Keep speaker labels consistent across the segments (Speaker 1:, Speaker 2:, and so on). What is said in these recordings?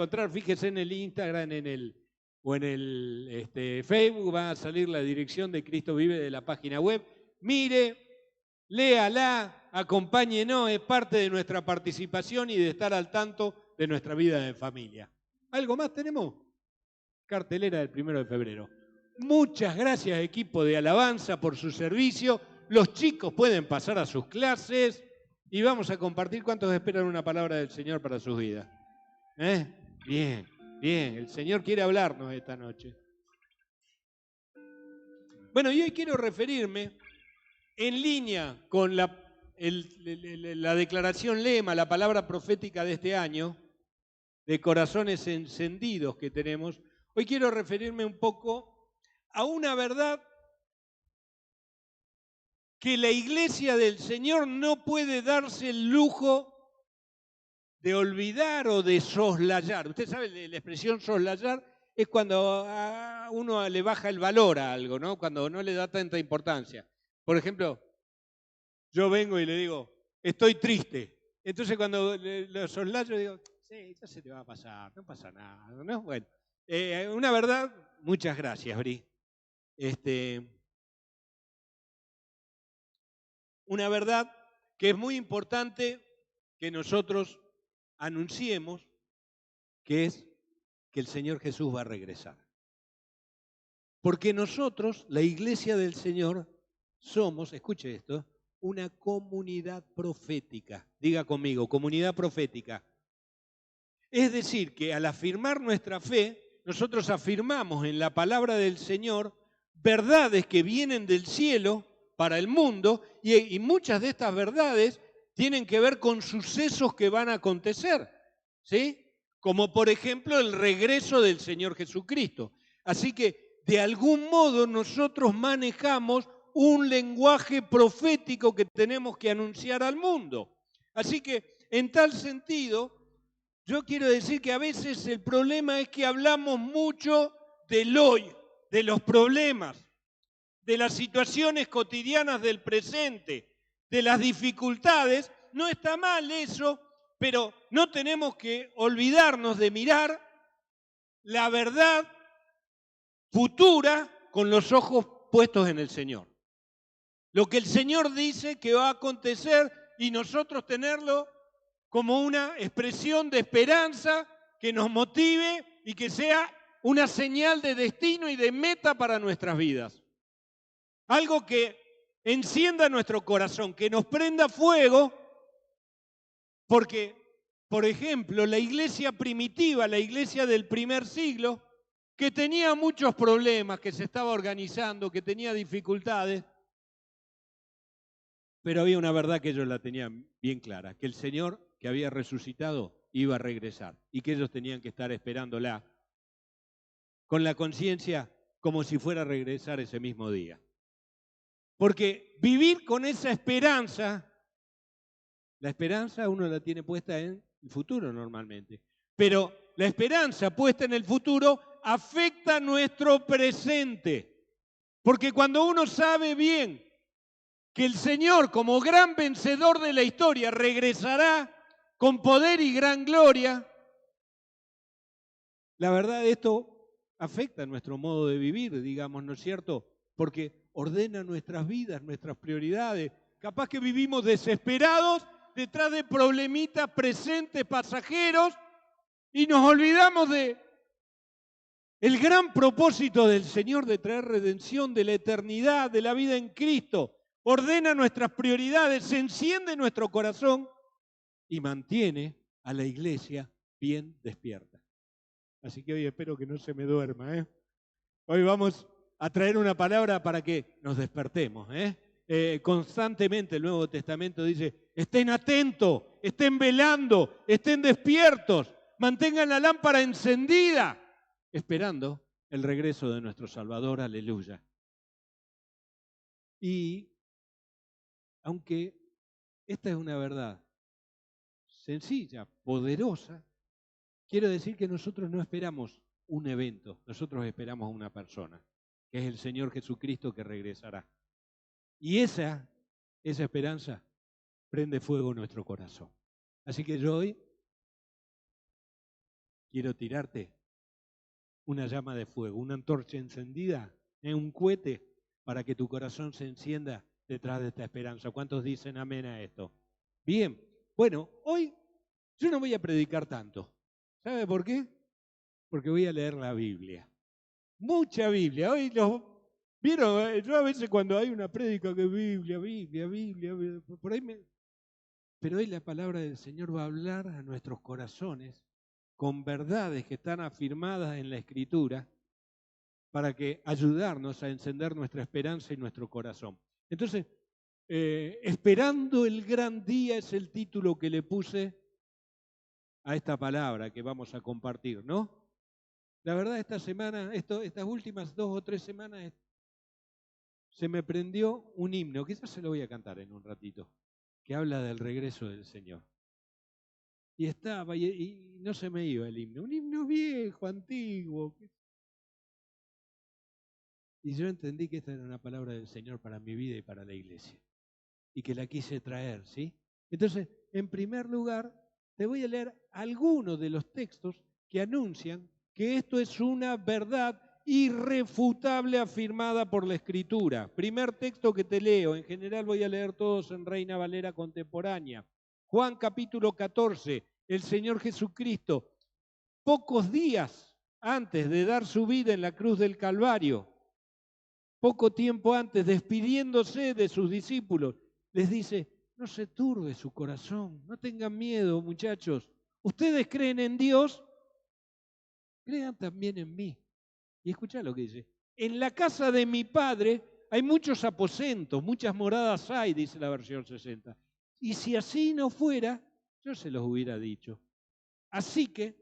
Speaker 1: encontrar, fíjese en el Instagram o en el Facebook, va a salir la dirección de Cristo Vive de la página web. Mire, léala, acompáñenos, es parte de nuestra participación y de estar al tanto de nuestra vida de familia. ¿Algo más tenemos? Cartelera del 1 de febrero. Muchas gracias, equipo de alabanza, por su servicio. Los chicos pueden pasar a sus clases y vamos a compartir. ¿Cuántos esperan una palabra del Señor para sus vidas? Bien, bien. El Señor quiere hablarnos esta noche. Bueno, y hoy quiero referirme en línea con la declaración lema, la palabra profética de este año, de corazones encendidos que tenemos. Hoy quiero referirme un poco a una verdad que la iglesia del Señor no puede darse el lujo de olvidar o de soslayar. Usted sabe, la expresión soslayar es cuando a uno le baja el valor a algo, ¿no? Cuando no le da tanta importancia. Por ejemplo, yo vengo y le digo, estoy triste. Entonces cuando lo soslayo digo, sí, ya se te va a pasar, no pasa nada, ¿no? Bueno, una verdad, muchas gracias, Bri. Una verdad que es muy importante que nosotros anunciemos, que es que el Señor Jesús va a regresar. Porque nosotros, la iglesia del Señor, somos, escuche esto, una comunidad profética. Diga conmigo, comunidad profética. Es decir, que al afirmar nuestra fe, nosotros afirmamos en la palabra del Señor verdades que vienen del cielo para el mundo y muchas de estas verdades tienen que ver con sucesos que van a acontecer, ¿sí? Como por ejemplo el regreso del Señor Jesucristo. Así que de algún modo nosotros manejamos un lenguaje profético que tenemos que anunciar al mundo. Así que en tal sentido, yo quiero decir que a veces el problema es que hablamos mucho del hoy, de los problemas, de las situaciones cotidianas del presente, de las dificultades. No está mal eso, pero no tenemos que olvidarnos de mirar la verdad futura con los ojos puestos en el Señor. Lo que el Señor dice que va a acontecer y nosotros tenerlo como una expresión de esperanza que nos motive y que sea una señal de destino y de meta para nuestras vidas. Algo que encienda nuestro corazón, que nos prenda fuego, porque, por ejemplo, la iglesia primitiva, la iglesia del primer siglo, que tenía muchos problemas, que se estaba organizando, que tenía dificultades, pero había una verdad que ellos la tenían bien clara, que el Señor que había resucitado iba a regresar y que ellos tenían que estar esperándola con la conciencia como si fuera a regresar ese mismo día. Porque vivir con esa esperanza, la esperanza uno la tiene puesta en el futuro normalmente, pero la esperanza puesta en el futuro afecta nuestro presente. Porque cuando uno sabe bien que el Señor, como gran vencedor de la historia, regresará con poder y gran gloria, la verdad esto afecta nuestro modo de vivir, digamos, ¿no es cierto? Porque ordena nuestras vidas, nuestras prioridades. Capaz que vivimos desesperados detrás de problemitas presentes, pasajeros, y nos olvidamos de el gran propósito del Señor de traer redención, de la eternidad, de la vida en Cristo. Ordena nuestras prioridades, enciende nuestro corazón y mantiene a la iglesia bien despierta. Así que hoy espero que no se me duerma. Hoy vamos a traer una palabra para que nos despertemos. Constantemente el Nuevo Testamento dice, estén atentos, estén velando, estén despiertos, mantengan la lámpara encendida, esperando el regreso de nuestro Salvador. Aleluya. Y aunque esta es una verdad sencilla, poderosa, quiero decir que nosotros no esperamos un evento, nosotros esperamos a una persona, que es el Señor Jesucristo que regresará. Y esa esperanza prende fuego en nuestro corazón. Así que yo hoy quiero tirarte una llama de fuego, una antorcha encendida, un cohete, para que tu corazón se encienda detrás de esta esperanza. ¿Cuántos dicen amén a esto? Bien, bueno, hoy yo no voy a predicar tanto. ¿Sabe por qué? Porque voy a leer la Biblia. Mucha Biblia. Hoy ¿vieron? Yo a veces cuando hay una prédica que Biblia, por ahí pero hoy la palabra del Señor va a hablar a nuestros corazones con verdades que están afirmadas en la Escritura para que ayudarnos a encender nuestra esperanza y nuestro corazón. Entonces, esperando el gran día es el título que le puse a esta palabra que vamos a compartir, ¿no? La verdad, esta semana, estas últimas 2 o 3 semanas, se me prendió un himno, quizás se lo voy a cantar en un ratito, que habla del regreso del Señor. Y estaba, y no se me iba el himno, un himno viejo, antiguo. Y yo entendí que esta era una palabra del Señor para mi vida y para la iglesia. Y que la quise traer, ¿sí? Entonces, en primer lugar, te voy a leer algunos de los textos que anuncian que esto es una verdad irrefutable afirmada por la Escritura. Primer texto que te leo, en general voy a leer todos en Reina Valera contemporánea. Juan capítulo 14, el Señor Jesucristo, pocos días antes de dar su vida en la cruz del Calvario, poco tiempo antes, despidiéndose de sus discípulos, les dice: no se turbe su corazón, no tengan miedo, muchachos. Ustedes creen en Dios, crean también en mí. Y escuchá lo que dice: en la casa de mi Padre hay muchos aposentos, muchas moradas hay, dice la versión 60. Y si así no fuera, yo se los hubiera dicho. Así que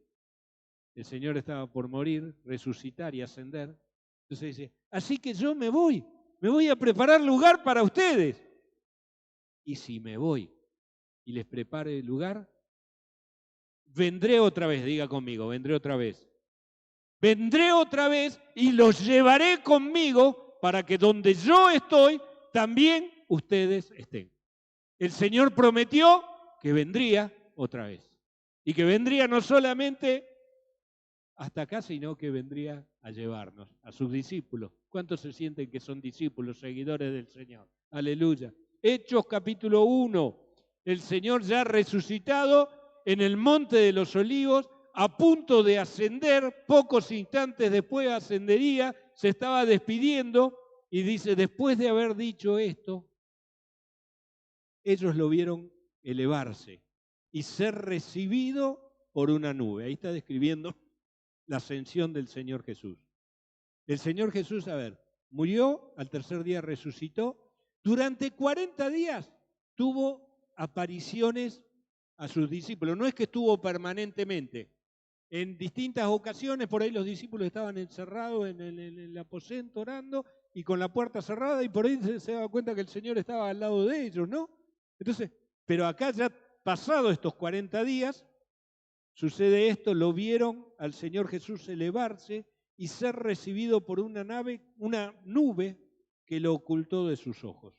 Speaker 1: el Señor estaba por morir, resucitar y ascender. Entonces dice: así que yo me voy a preparar lugar para ustedes. Y si me voy y les preparo el lugar, vendré otra vez, diga conmigo, vendré otra vez. Vendré otra vez y los llevaré conmigo para que donde yo estoy, también ustedes estén. El Señor prometió que vendría otra vez. Y que vendría no solamente hasta acá, sino que vendría a llevarnos, a sus discípulos. ¿Cuántos se sienten que son discípulos, seguidores del Señor? Aleluya. Hechos capítulo 1, el Señor ya resucitado en el Monte de los Olivos, a punto de ascender, pocos instantes después ascendería, se estaba despidiendo y dice: después de haber dicho esto, ellos lo vieron elevarse y ser recibido por una nube. Ahí está describiendo la ascensión del Señor Jesús. El Señor Jesús, murió, al tercer día resucitó. Durante 40 días tuvo apariciones a sus discípulos. No es que estuvo permanentemente. En distintas ocasiones, por ahí los discípulos estaban encerrados en el aposento orando y con la puerta cerrada, y por ahí se daba cuenta que el Señor estaba al lado de ellos, ¿no? Entonces, pero acá ya pasado estos 40 días, sucede esto: lo vieron al Señor Jesús elevarse y ser recibido por una nube que lo ocultó de sus ojos.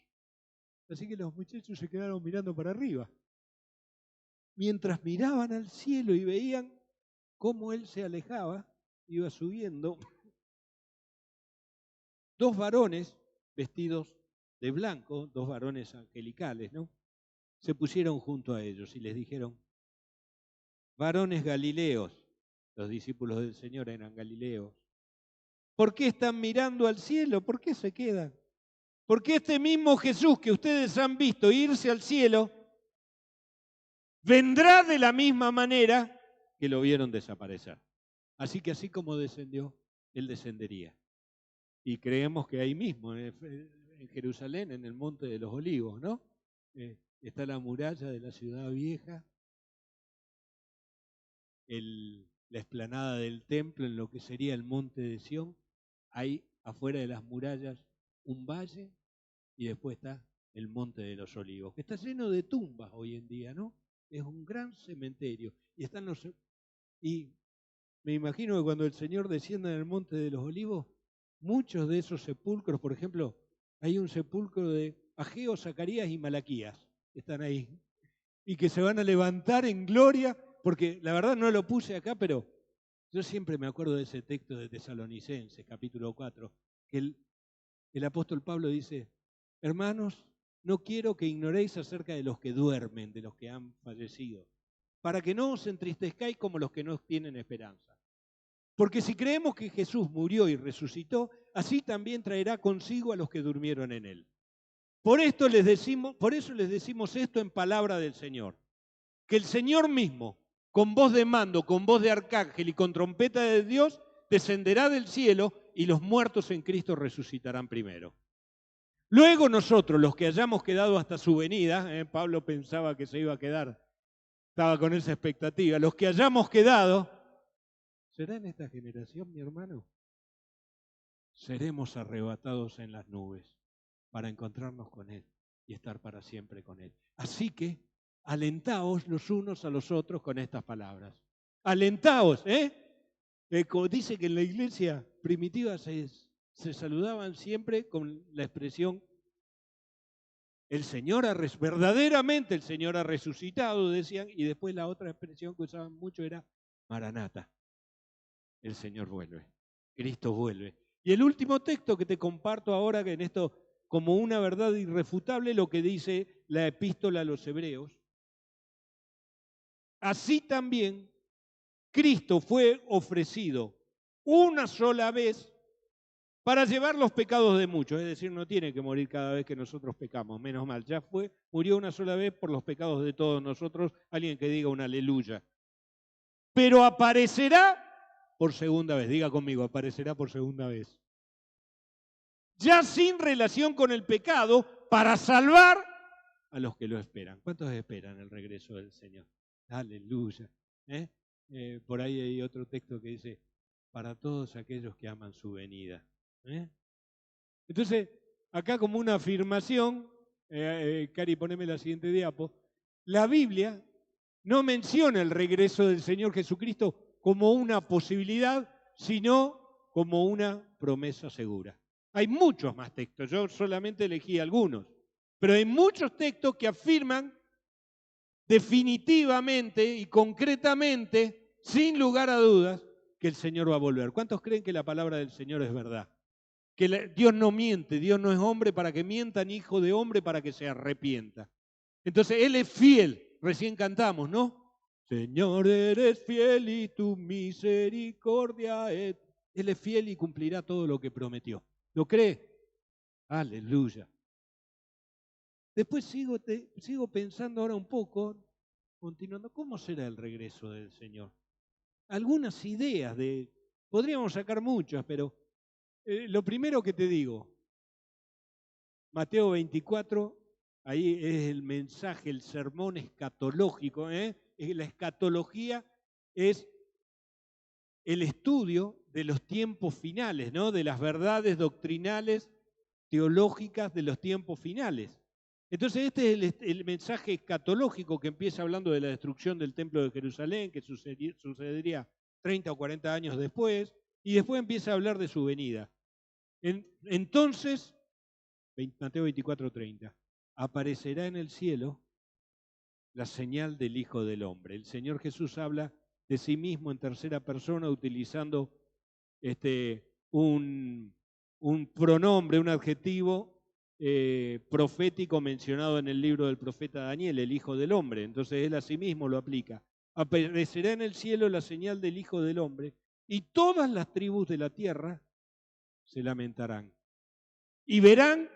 Speaker 1: Así que los muchachos se quedaron mirando para arriba. Mientras miraban al cielo y veían cómo Él se alejaba, iba subiendo, 2 varones vestidos de blanco, 2 varones angelicales, ¿no? Se pusieron junto a ellos y les dijeron: varones galileos, los discípulos del Señor eran galileos, ¿por qué están mirando al cielo? ¿Por qué se quedan? Porque este mismo Jesús que ustedes han visto irse al cielo, vendrá de la misma manera que lo vieron desaparecer. Así que así como descendió, Él descendería. Y creemos que ahí mismo, en Jerusalén, en el Monte de los Olivos, ¿no? Está la muralla de la ciudad vieja, la explanada del templo, en lo que sería el Monte de Sión. Hay afuera de las murallas un valle y después está el Monte de los Olivos, que está lleno de tumbas hoy en día, ¿no? Es un gran cementerio. Y me imagino que cuando el Señor descienda en el Monte de los Olivos, muchos de esos sepulcros, por ejemplo, hay un sepulcro de Ageo, Zacarías y Malaquías, que están ahí, y que se van a levantar en gloria, porque la verdad no lo puse acá, pero Yo siempre me acuerdo de ese texto de Tesalonicenses, capítulo 4, que el apóstol Pablo dice, hermanos, no quiero que ignoréis acerca de los que duermen, de los que han fallecido, para que no os entristezcáis como los que no tienen esperanza. Porque si creemos que Jesús murió y resucitó, así también traerá consigo a los que durmieron en él. Por eso les decimos esto en palabra del Señor, que el Señor mismo, con voz de mando, con voz de arcángel y con trompeta de Dios, descenderá del cielo y los muertos en Cristo resucitarán primero. Luego nosotros, los que hayamos quedado hasta su venida, Pablo pensaba que se iba a quedar, estaba con esa expectativa, los que hayamos quedado, ¿será en esta generación, mi hermano? Seremos arrebatados en las nubes para encontrarnos con Él y estar para siempre con Él. Así que alentaos los unos a los otros con estas palabras. Alentaos, Como dice que en la iglesia primitiva se saludaban siempre con la expresión verdaderamente el Señor ha resucitado, decían, y después la otra expresión que usaban mucho era Maranata. El Señor vuelve, Cristo vuelve. Y el último texto que te comparto ahora, que en esto como una verdad irrefutable, lo que dice la epístola a los Hebreos. Así también Cristo fue ofrecido una sola vez para llevar los pecados de muchos, es decir, no tiene que morir cada vez que nosotros pecamos, menos mal, murió una sola vez por los pecados de todos nosotros, alguien que diga un aleluya. Pero aparecerá por segunda vez, diga conmigo, aparecerá por segunda vez. Ya sin relación con el pecado, para salvar a los que lo esperan. ¿Cuántos esperan el regreso del Señor? Aleluya. Por ahí hay otro texto que dice, para todos aquellos que aman su venida. Entonces, acá como una afirmación, Cari, poneme la siguiente diapo, la Biblia no menciona el regreso del Señor Jesucristo como una posibilidad, sino como una promesa segura. Hay muchos más textos, yo solamente elegí algunos, pero hay muchos textos que afirman definitivamente y concretamente, sin lugar a dudas, que el Señor va a volver. ¿Cuántos creen que la palabra del Señor es verdad? Que Dios no miente, Dios no es hombre para que mienta, ni hijo de hombre para que se arrepienta. Entonces, Él es fiel, recién cantamos, ¿no? Señor, eres fiel y tu misericordia es... Él es fiel y cumplirá todo lo que prometió. ¿Lo cree? Aleluya. Después sigo pensando ahora un poco, continuando, ¿cómo será el regreso del Señor? Algunas ideas podríamos sacar muchas, pero lo primero que te digo, Mateo 24, ahí es el mensaje, el sermón escatológico. La escatología es el estudio de los tiempos finales, ¿no? De las verdades doctrinales, teológicas de los tiempos finales. Entonces este es el mensaje escatológico que empieza hablando de la destrucción del templo de Jerusalén, que sucedería 30 o 40 años después, y después empieza a hablar de su venida. Entonces, Mateo 24:30, aparecerá en el cielo la señal del Hijo del Hombre. El Señor Jesús habla de sí mismo en tercera persona utilizando un pronombre, un adjetivo profético mencionado en el libro del profeta Daniel, el Hijo del Hombre. Entonces él a sí mismo lo aplica. Aparecerá en el cielo la señal del Hijo del Hombre y todas las tribus de la tierra se lamentarán. Y verán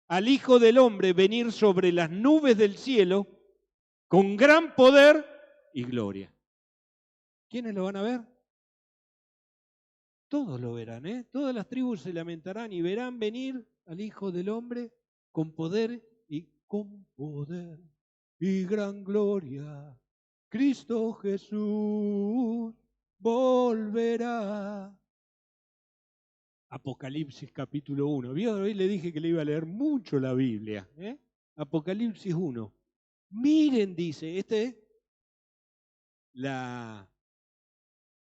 Speaker 1: al Hijo del Hombre venir sobre las nubes del cielo con gran poder y gloria. ¿Quiénes lo van a ver? Todos lo verán, Todas las tribus se lamentarán y verán venir al Hijo del Hombre con poder y gran gloria. Cristo Jesús volverá. Apocalipsis capítulo 1. Hoy le dije que le iba a leer mucho la Biblia. Apocalipsis 1. Miren, dice,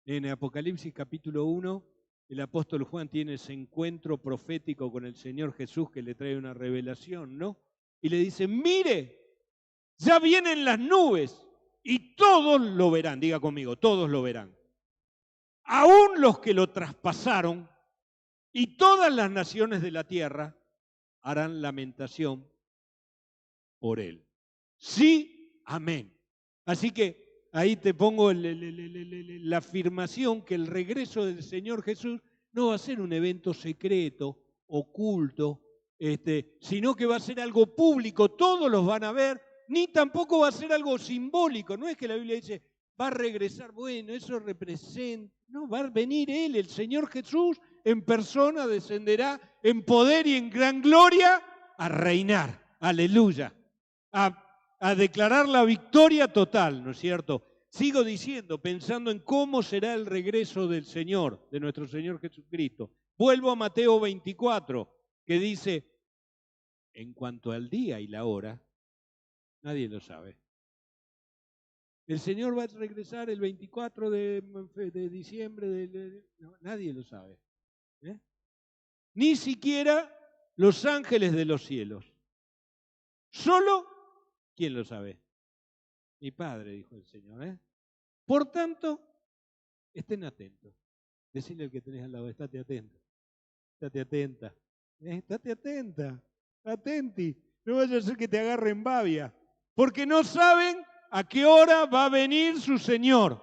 Speaker 1: en Apocalipsis capítulo 1, el apóstol Juan tiene ese encuentro profético con el Señor Jesús que le trae una revelación, ¿no? Y le dice, mire, ya vienen las nubes y todos lo verán. Diga conmigo, todos lo verán. aún los que lo traspasaron, y todas las naciones de la tierra harán lamentación por él. Sí, amén. Así que ahí te pongo la afirmación que el regreso del Señor Jesús no va a ser un evento secreto, oculto, sino que va a ser algo público, todos los van a ver, ni tampoco va a ser algo simbólico. No es que la Biblia dice, va a regresar, bueno, eso representa, no, va a venir Él, el Señor Jesús, en persona, descenderá en poder y en gran gloria a reinar, aleluya, a declarar la victoria total, ¿no es cierto? Sigo diciendo, pensando en cómo será el regreso del Señor, de nuestro Señor Jesucristo. Vuelvo a Mateo 24, que dice, en cuanto al día y la hora, nadie lo sabe. El Señor va a regresar el 24 de diciembre, no, nadie lo sabe. ¿Eh? Ni siquiera los ángeles de los cielos. Solo, ¿quién lo sabe? Mi Padre, dijo el Señor. Por tanto, estén atentos. Decirle al que tenés al lado, estate atento, estate atenta, estate atenta, atenti. No vaya a ser que te agarren babia, porque no saben a qué hora va a venir su Señor.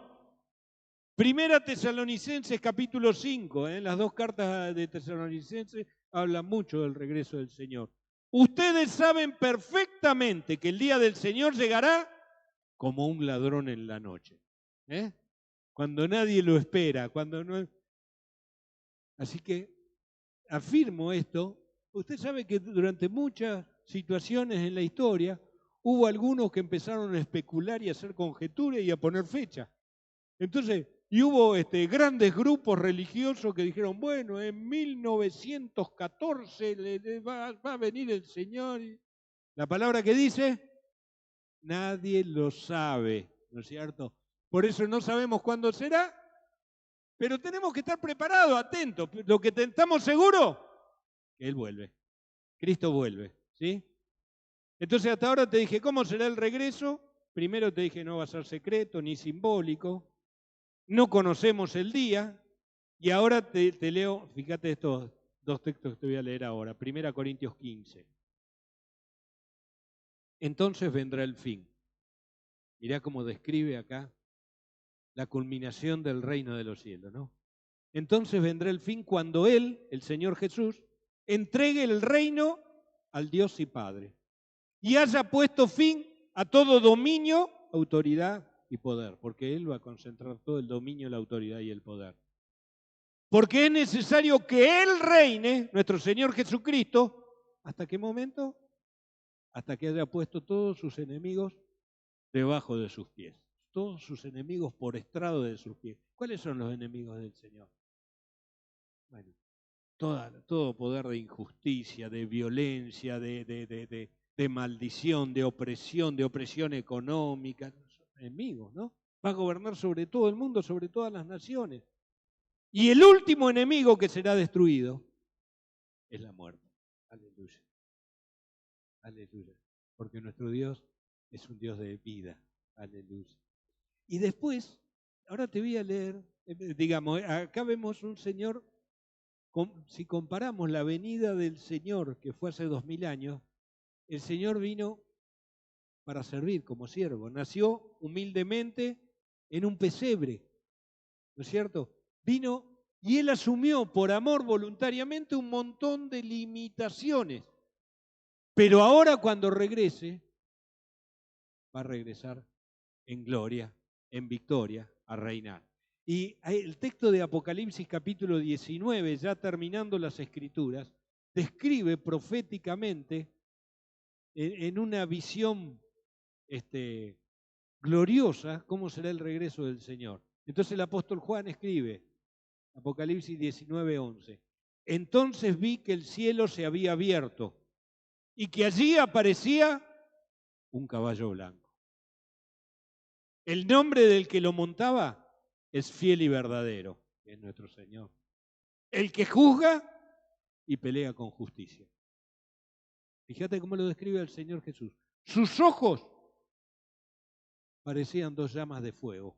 Speaker 1: Primera Tesalonicenses capítulo 5, las dos cartas de Tesalonicenses hablan mucho del regreso del Señor. Ustedes saben perfectamente que el día del Señor llegará como un ladrón en la noche. Cuando nadie lo espera, cuando no. Así que afirmo esto. Usted sabe que durante muchas situaciones en la historia hubo algunos que empezaron a especular y a hacer conjeturas y a poner fecha. Entonces, y hubo grandes grupos religiosos que dijeron, bueno, en 1914 va a venir el Señor. La palabra que dice, nadie lo sabe, ¿no es cierto? Por eso no sabemos cuándo será, pero tenemos que estar preparados, atentos. Lo que estamos seguros, que Él vuelve. Cristo vuelve, ¿sí? Entonces hasta ahora te dije, ¿cómo será el regreso? Primero te dije, no va a ser secreto ni simbólico. No conocemos el día. Y ahora te leo, fíjate estos dos textos que te voy a leer ahora. 1 Corintios 15. Entonces vendrá el fin. Mirá cómo describe acá la culminación del reino de los cielos, ¿no? Entonces vendrá el fin cuando Él, el Señor Jesús, entregue el reino al Dios y Padre y haya puesto fin a todo dominio, autoridad y poder, porque Él va a concentrar todo el dominio, la autoridad y el poder. Porque es necesario que Él reine, nuestro Señor Jesucristo, ¿hasta qué momento? Hasta que haya puesto todos sus enemigos debajo de sus pies. Todos sus enemigos por estrado de sus pies. ¿Cuáles son los enemigos del Señor? Bueno, todo poder de injusticia, de violencia, de maldición, de opresión económica. Enemigos, ¿no? Va a gobernar sobre todo el mundo, sobre todas las naciones. Y el último enemigo que será destruido es la muerte. Aleluya. Aleluya. Porque nuestro Dios es un Dios de vida. Aleluya. Y después, ahora te voy a leer, digamos, acá vemos un Señor, si comparamos la venida del Señor, que fue hace 2000 años, el Señor vino para servir como siervo. Nació humildemente en un pesebre, ¿no es cierto? Vino y Él asumió por amor voluntariamente un montón de limitaciones. Pero ahora cuando regrese, va a regresar en gloria, en victoria, a reinar. Y el texto de Apocalipsis capítulo 19, ya terminando las escrituras, describe proféticamente en una visión gloriosa cómo será el regreso del Señor. Entonces el apóstol Juan escribe, Apocalipsis 19, 11, entonces vi que el cielo se había abierto y que allí aparecía un caballo blanco. El nombre del que lo montaba es fiel y verdadero, que es nuestro Señor. El que juzga y pelea con justicia. Fíjate cómo lo describe el Señor Jesús. Sus ojos parecían dos llamas de fuego.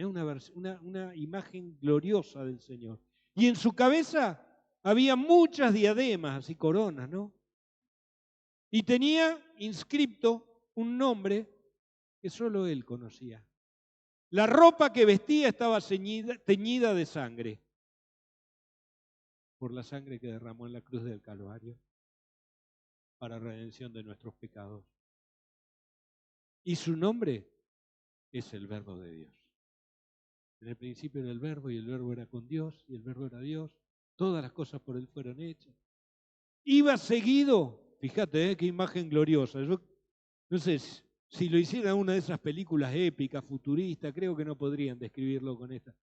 Speaker 1: una imagen gloriosa del Señor. Y en su cabeza había muchas diademas, así coronas, ¿no? Y tenía inscripto un nombre que solo él conocía. La ropa que vestía estaba teñida de sangre, por la sangre que derramó en la cruz del Calvario, para redención de nuestros pecados. Y su nombre es el Verbo de Dios. En el principio era el Verbo, y el Verbo era con Dios, y el Verbo era Dios. Todas las cosas por él fueron hechas. Iba seguido, fíjate, qué imagen gloriosa. Yo no sé si lo hiciera una de esas películas épicas, futuristas, creo que no podrían describirlo con esta.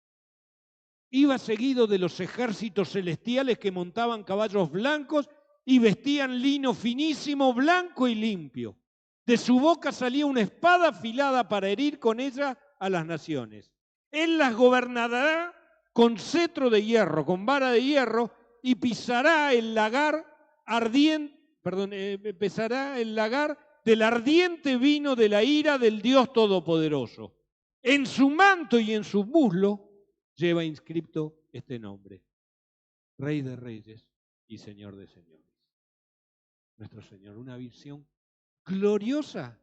Speaker 1: Iba seguido de los ejércitos celestiales que montaban caballos blancos y vestían lino finísimo, blanco y limpio. De su boca salía una espada afilada para herir con ella a las naciones. Él las gobernará con cetro de hierro, con vara de hierro, y pisará el lagar del ardiente vino de la ira del Dios Todopoderoso. En su manto y en su muslo lleva inscripto este nombre: Rey de Reyes y Señor de Señores. Nuestro Señor, una visión gloriosa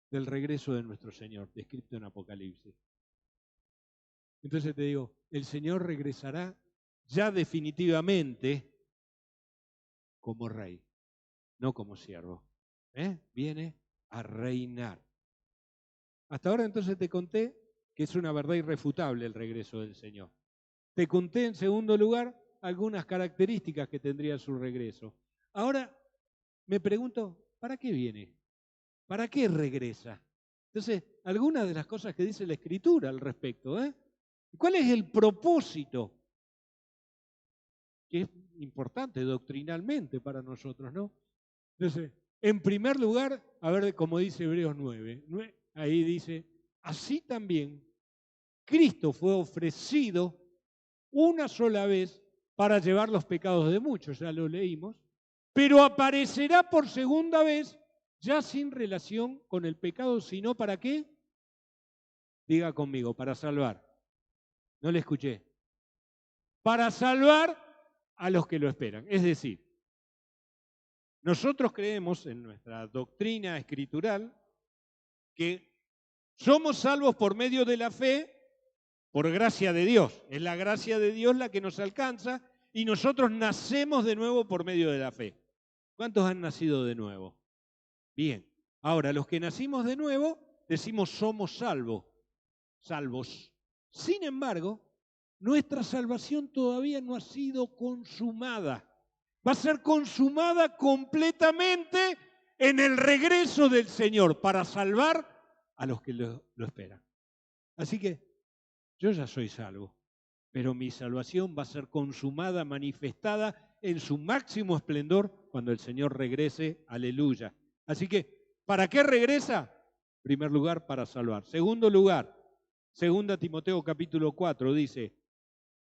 Speaker 1: del regreso de nuestro Señor, descrito en Apocalipsis. Entonces te digo, el Señor regresará ya definitivamente como Rey, no como siervo. Viene a reinar. Hasta ahora entonces te conté que es una verdad irrefutable el regreso del Señor. Te conté en segundo lugar algunas características que tendría su regreso. Ahora me pregunto, ¿para qué viene? ¿Para qué regresa? Entonces, algunas de las cosas que dice la Escritura al respecto. ¿Cuál es el propósito? Que es importante doctrinalmente para nosotros, ¿no? Entonces, en primer lugar, a ver como dice Hebreos 9, ahí dice, así también Cristo fue ofrecido una sola vez para llevar los pecados de muchos, ya lo leímos, pero aparecerá por segunda vez ya sin relación con el pecado, sino ¿para qué? Diga conmigo, para salvar. No le escuché. Para salvar a los que lo esperan. Es decir, nosotros creemos en nuestra doctrina escritural que somos salvos por medio de la fe, por gracia de Dios. Es la gracia de Dios la que nos alcanza y nosotros nacemos de nuevo por medio de la fe. ¿Cuántos han nacido de nuevo? Bien. Ahora, los que nacimos de nuevo decimos somos salvos. Sin embargo, nuestra salvación todavía no ha sido consumada. Va a ser consumada completamente en el regreso del Señor para salvar a los que lo esperan. Así que yo ya soy salvo, pero mi salvación va a ser consumada, manifestada en su máximo esplendor cuando el Señor regrese. Aleluya. Así que, ¿para qué regresa? En primer lugar, para salvar. Segundo lugar, 2 Timoteo capítulo 4 dice,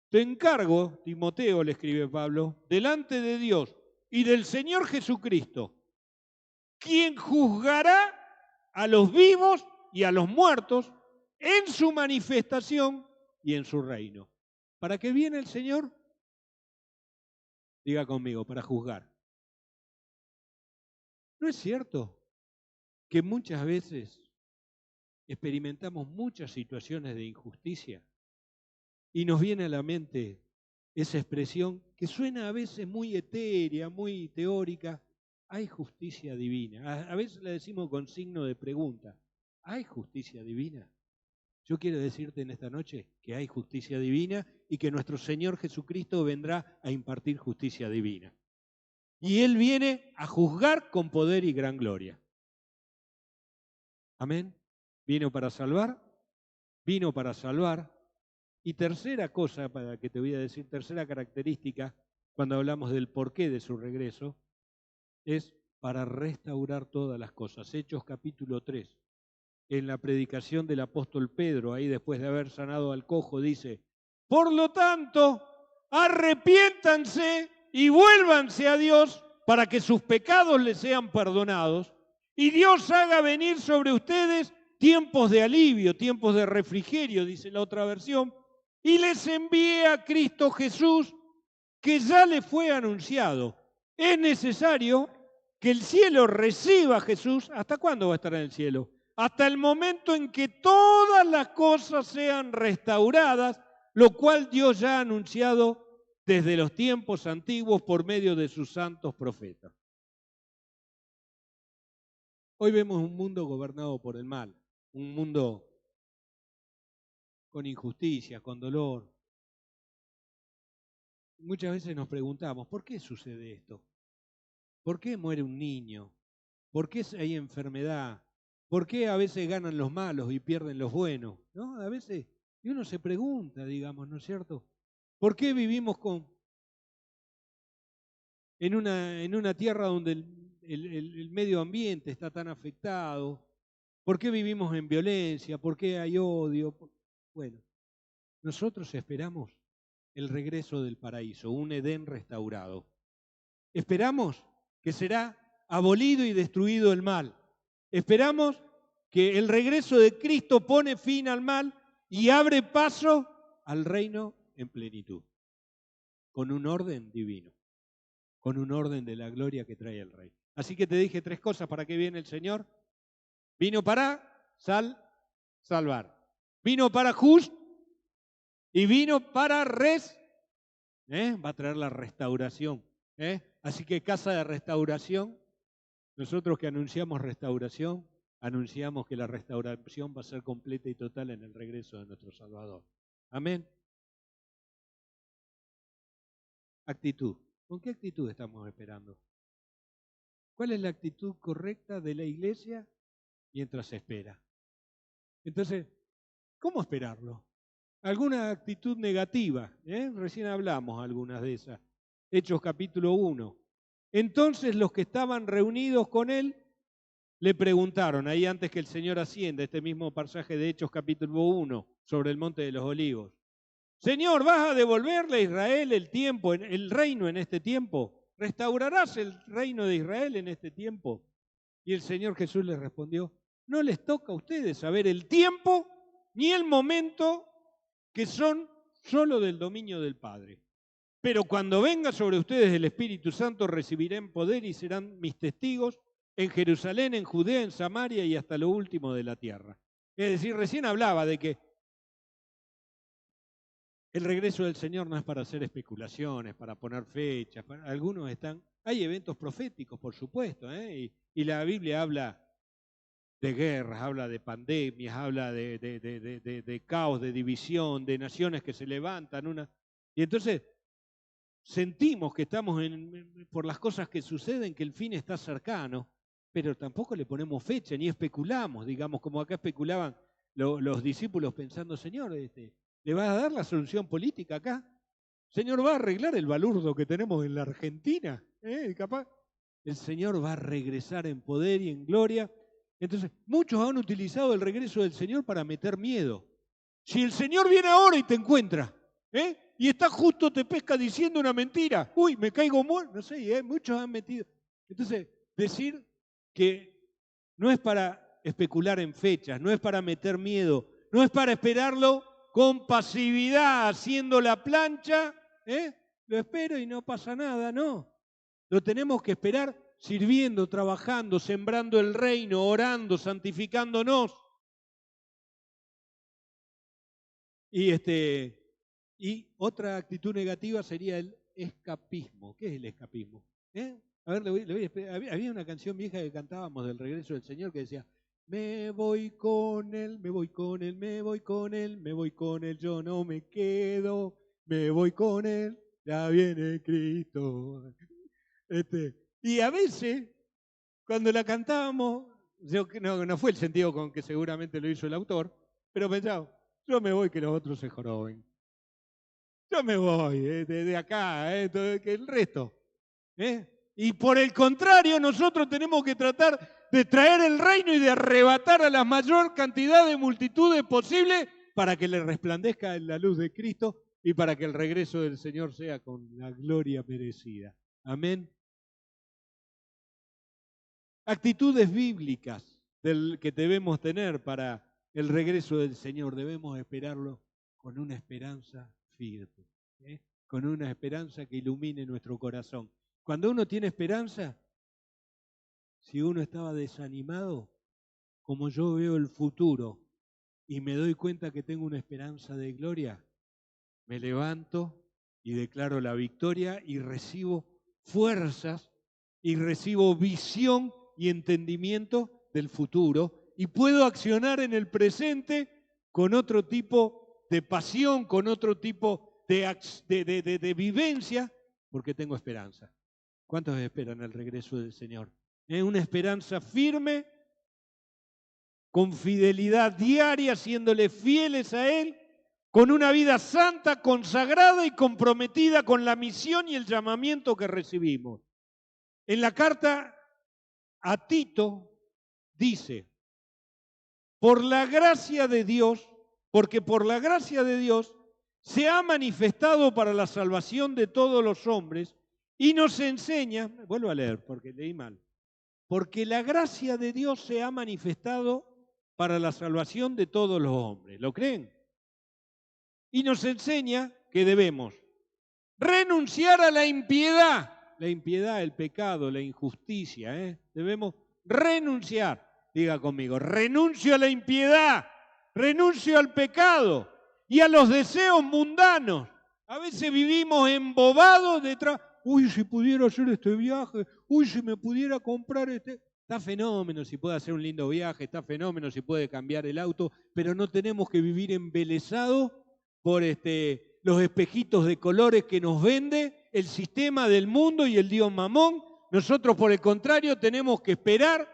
Speaker 1: te encargo, Timoteo, le escribe Pablo, delante de Dios y del Señor Jesucristo, quien juzgará a los vivos y a los muertos en su manifestación y en su reino. ¿Para qué viene el Señor? Diga conmigo, para juzgar. ¿No es cierto que muchas veces experimentamos muchas situaciones de injusticia? Y nos viene a la mente esa expresión que suena a veces muy etérea, muy teórica. Hay justicia divina. A veces la decimos con signo de pregunta. ¿Hay justicia divina? Yo quiero decirte en esta noche que hay justicia divina y que nuestro Señor Jesucristo vendrá a impartir justicia divina. Y Él viene a juzgar con poder y gran gloria. Amén. Vino para salvar. Y tercera cosa, para que te voy a decir, tercera característica, cuando hablamos del porqué de su regreso, es para restaurar todas las cosas. Hechos capítulo 3, en la predicación del apóstol Pedro, ahí después de haber sanado al cojo, dice, por lo tanto, arrepiéntanse y vuélvanse a Dios para que sus pecados les sean perdonados y Dios haga venir sobre ustedes tiempos de alivio, tiempos de refrigerio, dice la otra versión, y les envié a Cristo Jesús, que ya le fue anunciado. Es necesario que el cielo reciba a Jesús. ¿Hasta cuándo va a estar en el cielo? Hasta el momento en que todas las cosas sean restauradas, lo cual Dios ya ha anunciado desde los tiempos antiguos por medio de sus santos profetas. Hoy vemos un mundo gobernado por el mal, un mundo con injusticia, con dolor. Muchas veces nos preguntamos, ¿por qué sucede esto? ¿Por qué muere un niño? ¿Por qué hay enfermedad? ¿Por qué a veces ganan los malos y pierden los buenos? ¿No? A veces, y uno se pregunta, digamos, ¿no es cierto? ¿Por qué vivimos en una tierra donde el medio ambiente está tan afectado? ¿Por qué vivimos en violencia? ¿Por qué hay odio? Bueno, nosotros esperamos el regreso del paraíso, un Edén restaurado. Esperamos que será abolido y destruido el mal. Esperamos que el regreso de Cristo pone fin al mal y abre paso al reino en plenitud, con un orden divino, con un orden de la gloria que trae el Rey. Así que te dije tres cosas para qué viene el Señor. Vino para salvar. Vino para y vino para va a traer la restauración. Así que casa de restauración, nosotros que anunciamos restauración, anunciamos que la restauración va a ser completa y total en el regreso de nuestro Salvador. Amén. Actitud. ¿Con qué actitud estamos esperando? ¿Cuál es la actitud correcta de la iglesia mientras se espera? Entonces, ¿cómo esperarlo? ¿Alguna actitud negativa? Recién hablamos algunas de esas. Hechos capítulo 1. Entonces los que estaban reunidos con él le preguntaron, ahí antes que el Señor ascienda, este mismo pasaje de Hechos capítulo 1, sobre el monte de los olivos. Señor, ¿vas a devolverle a Israel el tiempo, el reino en este tiempo? ¿Restaurarás el reino de Israel en este tiempo? Y el Señor Jesús les respondió, no les toca a ustedes saber el tiempo ni el momento que son solo del dominio del Padre. Pero cuando venga sobre ustedes el Espíritu Santo, recibirán poder y serán mis testigos en Jerusalén, en Judea, en Samaria y hasta lo último de la tierra. Es decir, recién hablaba de que el regreso del Señor no es para hacer especulaciones, para poner fechas. Algunos hay eventos proféticos, por supuesto, y la Biblia habla de guerras, habla de pandemias, habla de caos, de división, de naciones que se levantan. Y entonces sentimos que estamos por las cosas que suceden, que el fin está cercano, pero tampoco le ponemos fecha, ni especulamos, digamos, como acá especulaban los discípulos pensando, Señor, ¿le vas a dar la solución política acá? Señor, ¿va a arreglar el balurdo que tenemos en la Argentina? Capaz. El Señor va a regresar en poder y en gloria. Entonces, muchos han utilizado el regreso del Señor para meter miedo. Si el Señor viene ahora y te encuentra, y está justo, te pesca diciendo una mentira, uy, me caigo muerto, no sé, muchos han metido. Entonces, decir que no es para especular en fechas, no es para meter miedo, no es para esperarlo con pasividad, haciendo la plancha, lo espero y no pasa nada, no. Lo tenemos que esperar sirviendo, trabajando, sembrando el reino, orando, santificándonos. Y otra actitud negativa sería el escapismo. ¿Qué es el escapismo? A ver, había una canción vieja que cantábamos del regreso del Señor que decía, me voy con él, me voy con él, me voy con él, me voy con él, yo no me quedo, me voy con él, ya viene Cristo. Y a veces, cuando la cantábamos, no fue el sentido con que seguramente lo hizo el autor, pero pensaba, yo me voy que los otros se joroben. Yo me voy de acá, que el resto. Y por el contrario, nosotros tenemos que tratar de traer el reino y de arrebatar a la mayor cantidad de multitudes posible para que le resplandezca la luz de Cristo y para que el regreso del Señor sea con la gloria merecida. Amén. Actitudes bíblicas que debemos tener para el regreso del Señor. Debemos esperarlo con una esperanza firme, ¿eh? Con una esperanza que ilumine nuestro corazón. Cuando uno tiene esperanza, si uno estaba desanimado, como yo veo el futuro y me doy cuenta que tengo una esperanza de gloria, me levanto y declaro la victoria y recibo fuerzas y recibo visión y entendimiento del futuro y puedo accionar en el presente con otro tipo de pasión, con otro tipo de vivencia, porque tengo esperanza. ¿Cuántos esperan el regreso del Señor? Es una esperanza firme, con fidelidad diaria, siéndole fieles a Él, con una vida santa, consagrada y comprometida con la misión y el llamamiento que recibimos. En la carta a Tito dice, por la gracia de Dios, porque por la gracia de Dios se ha manifestado para la salvación de todos los hombres y nos enseña, vuelvo a leer porque leí mal, porque la gracia de Dios se ha manifestado para la salvación de todos los hombres. ¿Lo creen? Y nos enseña que debemos renunciar a la impiedad, el pecado, la injusticia. Debemos renunciar. Diga conmigo, renuncio a la impiedad, renuncio al pecado y a los deseos mundanos. A veces vivimos embobados detrás. Uy, si pudiera hacer este viaje, uy, si me pudiera comprar este. Está fenómeno si puede hacer un lindo viaje, está fenómeno si puede cambiar el auto, pero no tenemos que vivir embelesados por los espejitos de colores que nos vende el sistema del mundo y el Dios Mamón. Nosotros, por el contrario, tenemos que esperar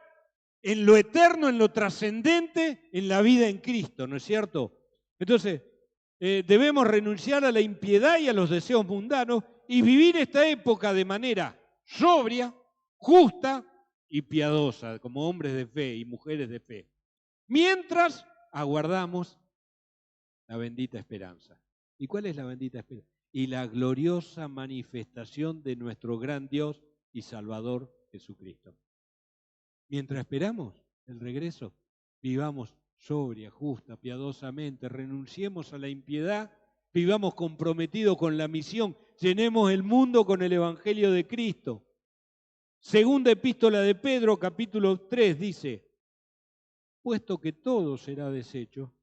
Speaker 1: en lo eterno, en lo trascendente, en la vida en Cristo, ¿no es cierto? Entonces, debemos renunciar a la impiedad y a los deseos mundanos y vivir esta época de manera sobria, justa y piadosa, como hombres de fe y mujeres de fe, mientras aguardamos la bendita esperanza. ¿Y cuál es la bendita esperanza? Y la gloriosa manifestación de nuestro gran Dios y Salvador Jesucristo. Mientras esperamos el regreso, vivamos sobria, justa, piadosamente, renunciemos a la impiedad, vivamos comprometidos con la misión, llenemos el mundo con el Evangelio de Cristo. Segunda epístola de Pedro, capítulo 3, dice, puesto que todo será deshecho,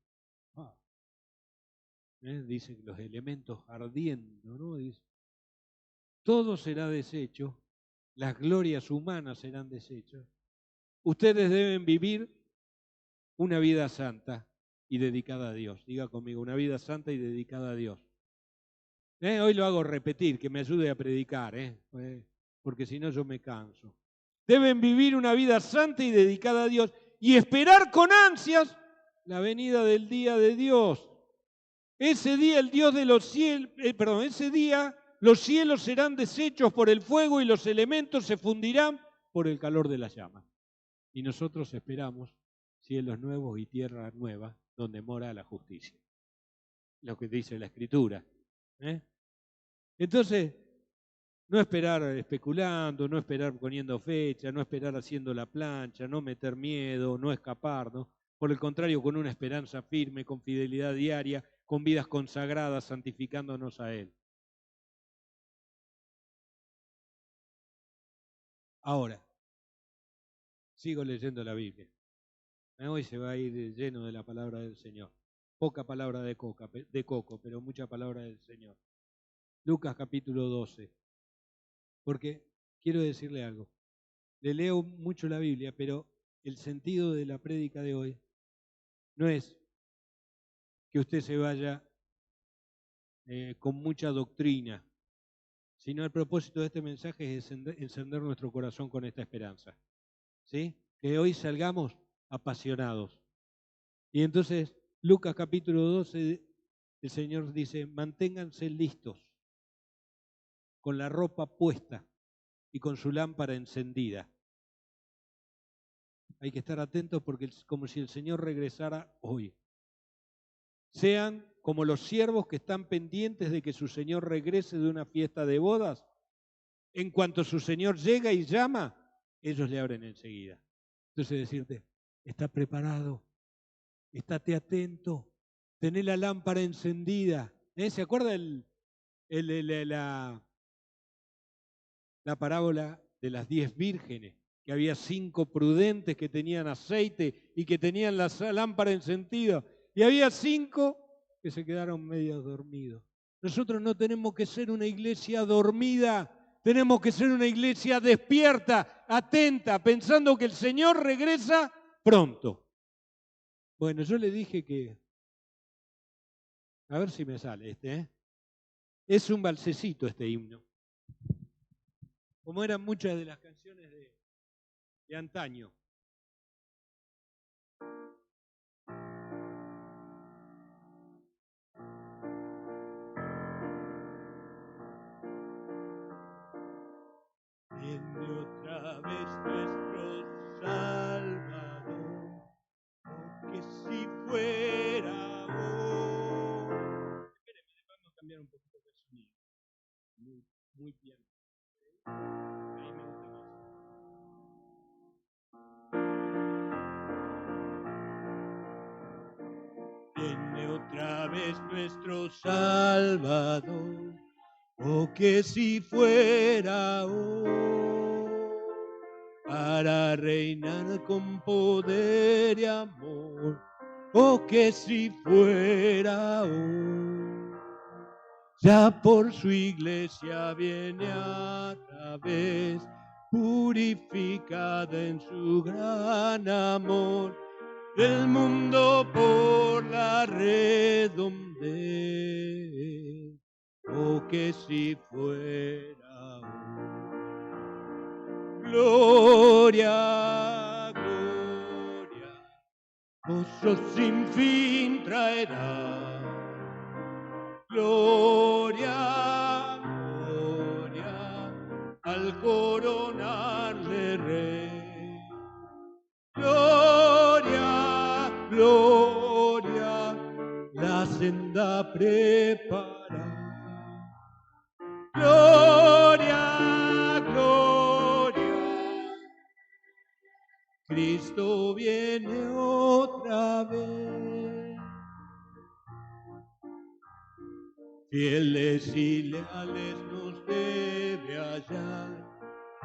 Speaker 1: dicen los elementos ardiendo, ¿no? Dice, todo será deshecho, las glorias humanas serán deshechas. Ustedes deben vivir una vida santa y dedicada a Dios. Diga conmigo, una vida santa y dedicada a Dios. Hoy lo hago repetir, que me ayude a predicar, porque si no yo me canso. Deben vivir una vida santa y dedicada a Dios y esperar con ansias la venida del día de Dios. Ese día el Dios de los cielos, ese día los cielos serán deshechos por el fuego y los elementos se fundirán por el calor de las llamas. Y nosotros esperamos cielos nuevos y tierra nueva donde mora la justicia. Lo que dice la Escritura. Entonces, no esperar especulando, no esperar poniendo fecha, no esperar haciendo la plancha, no meter miedo, no escapar, ¿no? Por el contrario, con una esperanza firme, con fidelidad diaria, con vidas consagradas, santificándonos a Él. Ahora, sigo leyendo la Biblia. Hoy se va a ir lleno de la palabra del Señor. Poca palabra de coco, pero mucha palabra del Señor. Lucas capítulo 12. Porque quiero decirle algo. Le leo mucho la Biblia, pero el sentido de la prédica de hoy no es que usted se vaya con mucha doctrina, sino el propósito de este mensaje es encender nuestro corazón con esta esperanza. ¿Sí? Que hoy salgamos apasionados. Y entonces, Lucas capítulo 12, el Señor dice, manténganse listos, con la ropa puesta y con su lámpara encendida. Hay que estar atentos porque es como si el Señor regresara hoy. Sean como los siervos que están pendientes de que su Señor regrese de una fiesta de bodas. En cuanto su Señor llega y llama, ellos le abren enseguida. Entonces decirte, ¿Estás preparado? Estate atento. Tené la lámpara encendida. ¿Se acuerda la parábola de las 10 vírgenes? Que había 5 prudentes que tenían aceite y que tenían la lámpara encendida. Y había 5 que se quedaron medio dormidos. Nosotros no tenemos que ser una iglesia dormida. Tenemos que ser una iglesia despierta, atenta, pensando que el Señor regresa pronto. Bueno, yo le dije que, a ver si me sale es un balsecito este himno, como eran muchas de las canciones de antaño. Viene otra vez nuestro Salvador, que si fuera hoy. Espérenme, vamos a cambiar un poquito de sonido. Muy bien. Ahí me gusta más. Viene otra vez nuestro Salvador, que si fuera hoy, para reinar con poder y amor, que si fuera hoy, ya por su iglesia viene a través, purificada en su gran amor, del mundo por la redondez, que si fuera hoy. Gloria, gloria, gozo sin fin traerá. Gloria, gloria, al coronarle rey. Gloria, gloria, la senda prepara. Gloria, gloria, Cristo viene otra vez. Fieles y leales nos debe hallar,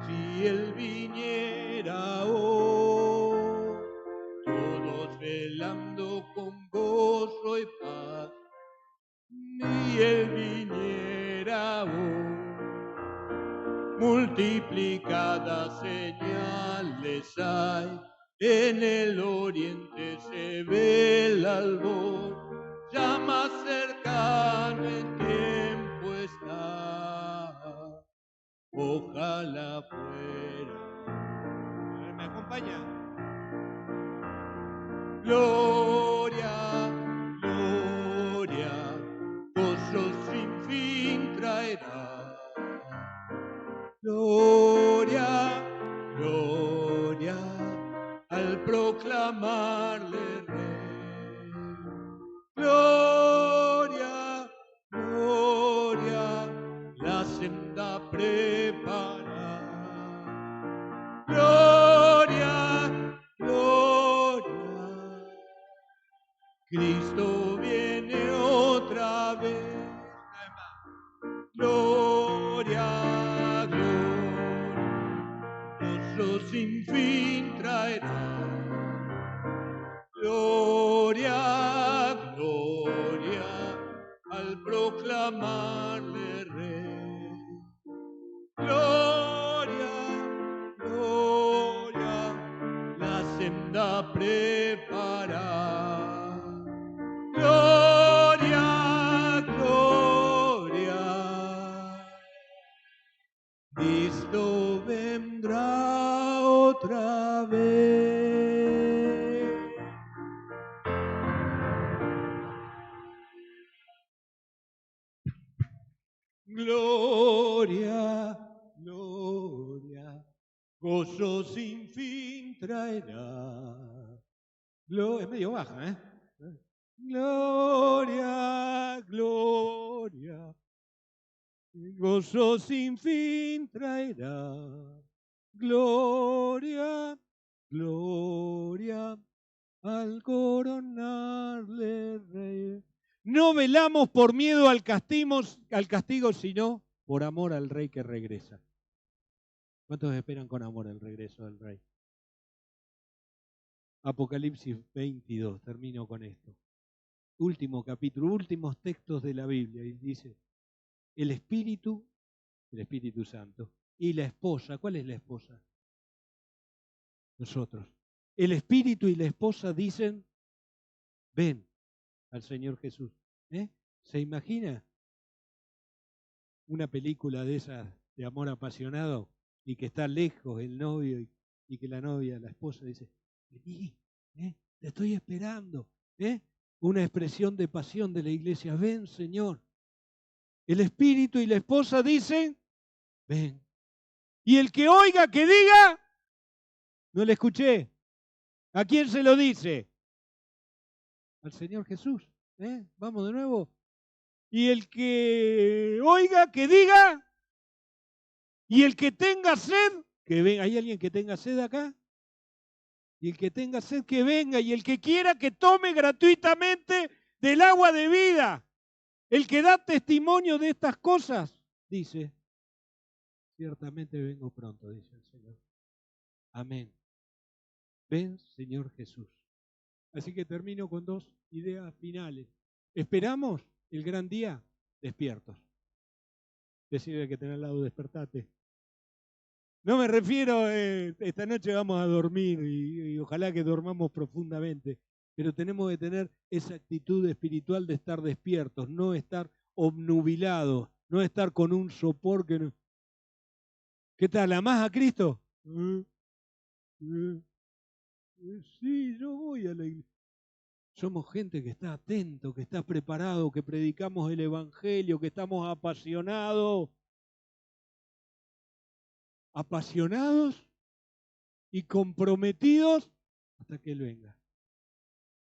Speaker 1: si Él viniera hoy, todos velando con gozo y paz, ni Él viniera hoy. Multiplicadas señales hay, en el oriente se ve el albor, ya más cercano el tiempo está, ojalá fuera. A ver, ¿me acompaña? Gloria, gloria, gozo sin fin traerá. Gloria, gloria, al proclamarle rey. Gloria, gloria, la senda prepara. Gloria, gloria, Cristo viene otra vez. Gloria, gloria, gozo sin fin traerá. Gloria, gloria, al proclamarle rey. Gloria, gloria, la senda prepara. Gloria, gloria, Cristo vendrá otra vez. Gloria, gloria, gozo sin fin traerá. Es medio baja, Gloria, gloria, gozo sin fin traerá. Gloria, gloria, al coronarle rey. No velamos por miedo al castigo, sino por amor al rey que regresa. ¿Cuántos esperan con amor el regreso del rey? Apocalipsis 22, termino con esto. Último capítulo, últimos textos de la Biblia, y dice, el Espíritu Santo, y la esposa. ¿Cuál es la esposa? Nosotros. El Espíritu y la esposa dicen, ven al Señor Jesús. ¿Se imagina una película de esas de amor apasionado y que está lejos el novio y que la novia, la esposa dice, vení, te estoy esperando? Una expresión de pasión de la iglesia, ven Señor. El Espíritu y la esposa dicen, ven. Y el que oiga, que diga, no le escuché. ¿A quién se lo dice? Al Señor Jesús. Vamos de nuevo. Y el que oiga, que diga. Y el que tenga sed, que venga. ¿Hay alguien que tenga sed acá? Y el que tenga sed, que venga. Y el que quiera, que tome gratuitamente del agua de vida. El que da testimonio de estas cosas, dice, ciertamente vengo pronto, dice el Señor. Amén. Ven, Señor Jesús. Así que termino con dos ideas finales. Esperamos el gran día despiertos. Decide que tener al lado, despertate. No me refiero, esta noche vamos a dormir y ojalá que dormamos profundamente, pero tenemos que tener esa actitud espiritual de estar despiertos, no estar obnubilados, no estar con un sopor que no. ¿Qué tal? ¿Amás a Cristo? Sí, yo voy a la iglesia. Somos gente que está atento, que está preparado, que predicamos el Evangelio, que estamos apasionados y comprometidos hasta que Él venga.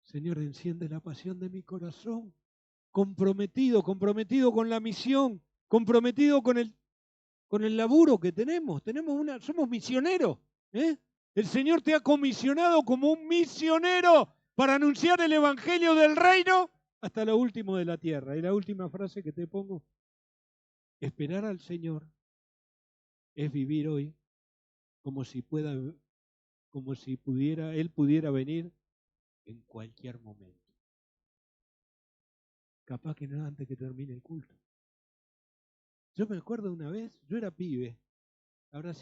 Speaker 1: Señor, enciende la pasión de mi corazón. Comprometido con la misión, comprometido con el laburo que tenemos. Somos misioneros. El Señor te ha comisionado como un misionero para anunciar el Evangelio del reino hasta lo último de la tierra. Y la última frase que te pongo, esperar al Señor es vivir hoy como si Él pudiera venir en cualquier momento. Capaz que no antes que termine el culto. Yo me acuerdo una vez, yo era pibe, habrá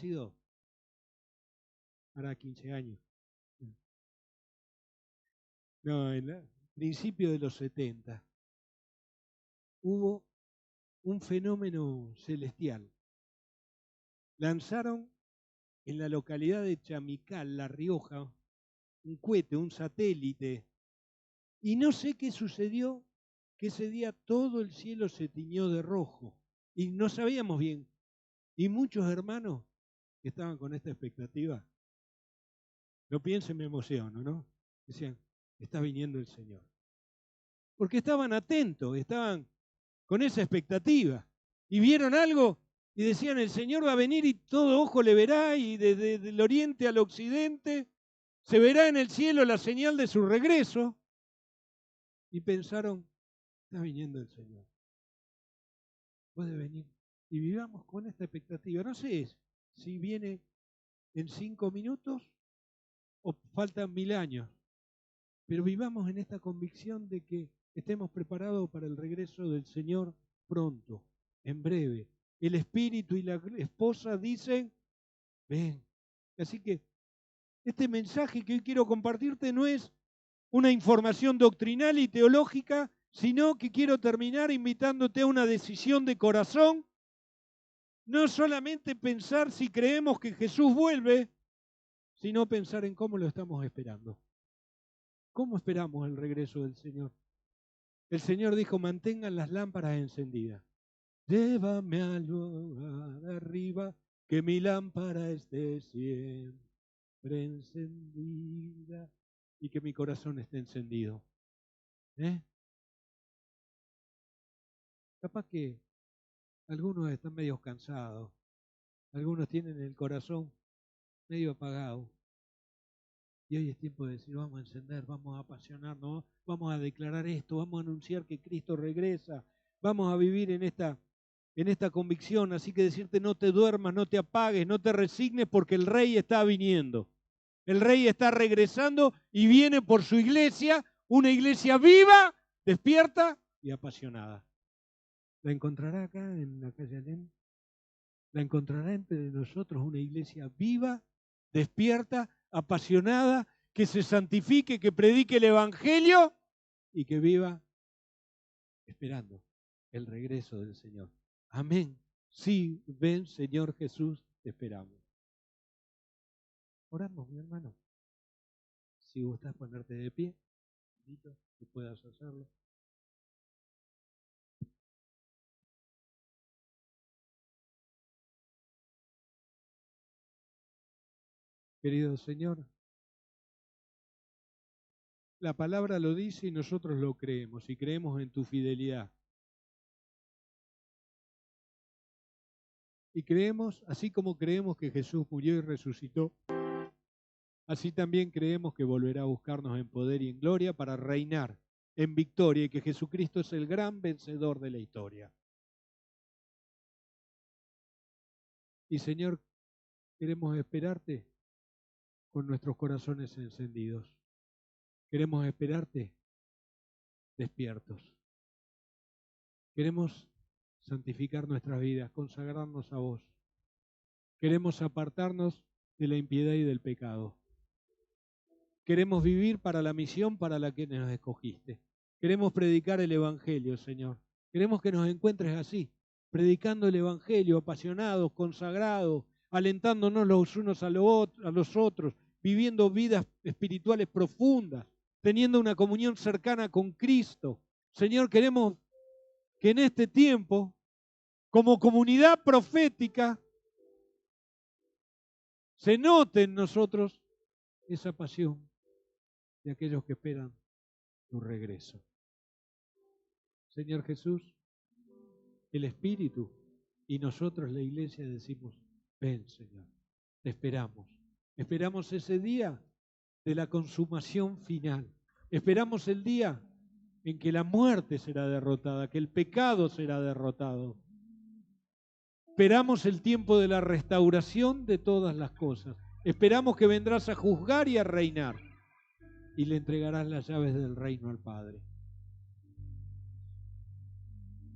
Speaker 1: 15 años. No, en el principio de los 70 hubo un fenómeno celestial. Lanzaron en la localidad de Chamical, La Rioja, un cohete, un satélite, y no sé qué sucedió, que ese día todo el cielo se tiñó de rojo, y no sabíamos bien. Y muchos hermanos que estaban con esta expectativa, no piensen, me emociono, ¿no? Decían, está viniendo el Señor. Porque estaban atentos, estaban con esa expectativa. Y vieron algo y decían, el Señor va a venir y todo ojo le verá, y desde el oriente al occidente se verá en el cielo la señal de su regreso. Y pensaron, está viniendo el Señor. Puede venir. Y vivamos con esta expectativa. No sé si viene en 5 minutos o faltan 1000 años. Pero vivamos en esta convicción de que estemos preparados para el regreso del Señor pronto, en breve. El Espíritu y la esposa dicen, ven. Así que este mensaje que hoy quiero compartirte no es una información doctrinal y teológica, sino que quiero terminar invitándote a una decisión de corazón. No solamente pensar si creemos que Jesús vuelve, sino pensar en cómo lo estamos esperando. ¿Cómo esperamos el regreso del Señor? El Señor dijo, mantengan las lámparas encendidas. Llévame al lugar de arriba, que mi lámpara esté siempre encendida y que mi corazón esté encendido. Capaz que algunos están medio cansados, algunos tienen el corazón medio apagado. Y hoy es tiempo de decir, vamos a encender, vamos a apasionarnos, vamos a declarar esto, vamos a anunciar que Cristo regresa, vamos a vivir en esta convicción. Así que decirte, no te duermas, no te apagues, no te resignes, porque el Rey está viniendo. El Rey está regresando y viene por su iglesia, una iglesia viva, despierta y apasionada. ¿La encontrará acá en la calle Alén? ¿La encontrará entre nosotros una iglesia viva, despierta, apasionada, que se santifique, que predique el Evangelio y que viva esperando el regreso del Señor? Amén. Sí, ven, Señor Jesús, te esperamos. Oramos, mi hermano. Si gustas ponerte de pie, invito que puedas hacerlo. Querido Señor, la palabra lo dice y nosotros lo creemos, y creemos en tu fidelidad. Y creemos, así como creemos que Jesús murió y resucitó, así también creemos que volverá a buscarnos en poder y en gloria para reinar en victoria, y que Jesucristo es el gran vencedor de la historia. Y Señor, queremos esperarte con nuestros corazones encendidos. Queremos esperarte despiertos. Queremos santificar nuestras vidas, consagrarnos a vos. Queremos apartarnos de la impiedad y del pecado. Queremos vivir para la misión para la que nos escogiste. Queremos predicar el Evangelio, Señor. Queremos que nos encuentres así, predicando el Evangelio, apasionados, consagrados, alentándonos los unos a los otros, viviendo vidas espirituales profundas, teniendo una comunión cercana con Cristo. Señor, queremos que en este tiempo, como comunidad profética, se note en nosotros esa pasión de aquellos que esperan tu regreso. Señor Jesús, el Espíritu y nosotros, la iglesia, decimos, ven, Señor, te esperamos. Esperamos ese día de la consumación final. Esperamos el día en que la muerte será derrotada, que el pecado será derrotado. Esperamos el tiempo de la restauración de todas las cosas. Esperamos que vendrás a juzgar y a reinar, y le entregarás las llaves del reino al Padre.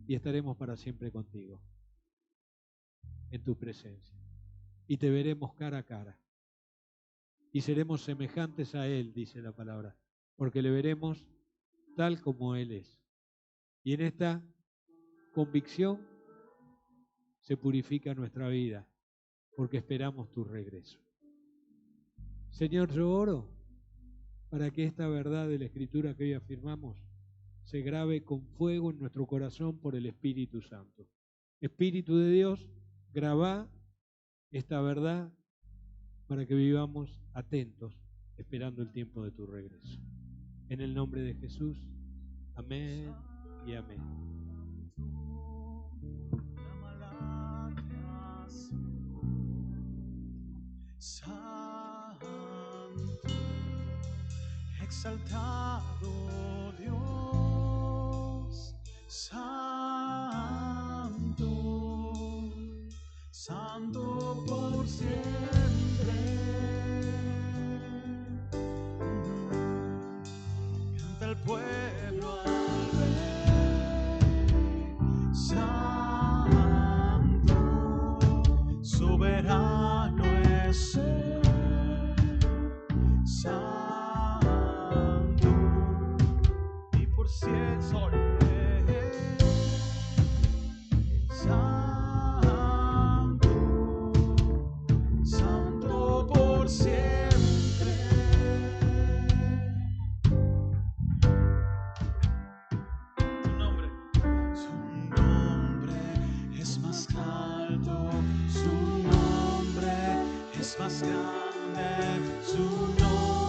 Speaker 1: Y estaremos para siempre contigo, en tu presencia. Y te veremos cara a cara. Y seremos semejantes a Él, dice la palabra, porque le veremos tal como Él es. Y en esta convicción se purifica nuestra vida, porque esperamos tu regreso. Señor, yo oro para que esta verdad de la Escritura que hoy afirmamos se grabe con fuego en nuestro corazón por el Espíritu Santo. Espíritu de Dios, grabá esta verdad para que vivamos atentos, esperando el tiempo de tu regreso. En el nombre de Jesús, amén y amén.
Speaker 2: Santo, exaltado Dios, Santo, Santo por siempre. Canta el pueblo al Rey, Santo, soberano es Él. Santo, y por siempre sol. Santo, Santo por siempre. Su nombre es más alto, su nombre es más grande, su nombre